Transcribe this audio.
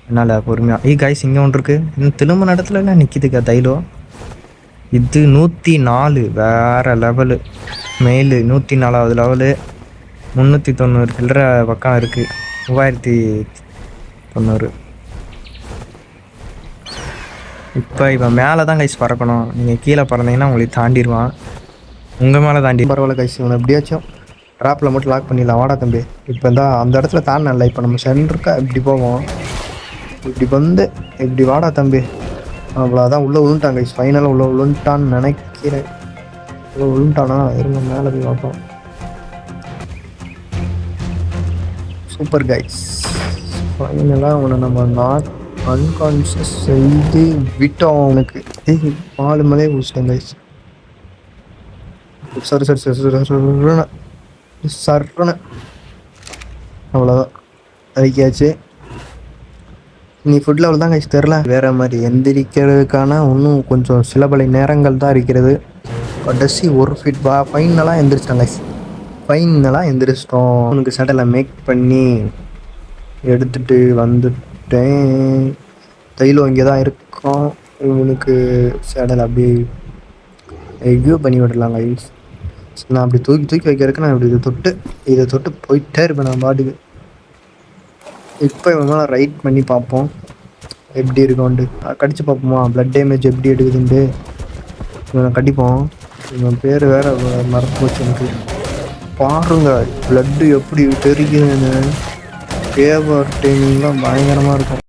என்னால் பொறுமையாக கைஸ் இங்கே ஒன்று இருக்குது. இன்னும் திரும்ப இடத்துல என்ன நிற்கிதுக்கா தைலம். இது 104 வேறு லெவலு. Mail 104வது level. 390 சில்லற பக்கம் இருக்குது. 3090. இப்போ இவன் மேலே தான் கைஸ் பறக்கணும். நீங்கள் கீழே பறந்தீங்கன்னா உங்களுக்கு தாண்டிடுவான். உங்கள் மேலே தாண்டி பரவாயில்ல கைஸ். இவனை எப்படியாச்சும் ட்ராப்பில் மட்டும் லாக் பண்ணிடலாம். வாடா தம்பி. இப்போ தான் அந்த இடத்துல தாண்டல. இப்போ நம்ம சென்டருக்கா இப்படி போவோம். இப்படி வந்து இப்படி வாடா தம்பி. அவ்வளோதான். உள்ளே விழுந்துட்டான் கைஸ். ஃபைனலாக உள்ளே விழுந்துட்டான்னு நினைக்கிறேன். உள்ளே விழுந்துட்டானா இருங்க மேலே போய் பார்ப்போம். Super guys. ஃபைனலாக அவனை நம்ம அன்கான்ஷியஸ் செய்து விட்டோம். அவனுக்கு பாலு மேலே குடிச்சிட்டேன் கைஸ். சரி சரண அவ்வளோதான் அறிக்கையாச்சு. நீ ஃபுட் லெவல் தான் கைஸ் தெரில. வேறு மாதிரி எந்திரிக்கிறதுக்கான இன்னும் கொஞ்சம் சில பல நேரங்கள் தான் இருக்கிறது. கடைசி ஒரு ஃபிட் ஃபைனலாக எந்திரிச்சிட்டேன் கைஸ். ஃபைனலாக எந்திரிச்சிட்டோம். உனக்கு சடலை மேக் பண்ணி எடுத்துகிட்டு வந்துட்டேன். தைலம் இங்கே தான் இருக்கும். இவனுக்கு சடலை அப்படியே எக்யூ பண்ணி விடலாம் கைஸ். நான் அப்படி தூக்கி வைக்கிறதுக்கு நான் இப்படி இதை தொட்டு போயிட்டே இருப்பேன் நான் பாட்டுக்கு. இப்போ இவன் மேலே ரைட் பண்ணி பார்ப்போம் எப்படி இருக்கோன்ட்டு. கடிச்சு பார்ப்போமா ப்ளட் டேமேஜ் எப்படி எடுக்குதுன்ட்டு. இவனை கட்டிப்போம். இவன் பேர் வேறு மறந்து போச்சு எனக்கு. பாருங்க ப்ளட்டு எப்படி தெரியுதுன்னு. ஃபேவர் டைமிங்லாம் பயங்கரமாக இருக்கும்.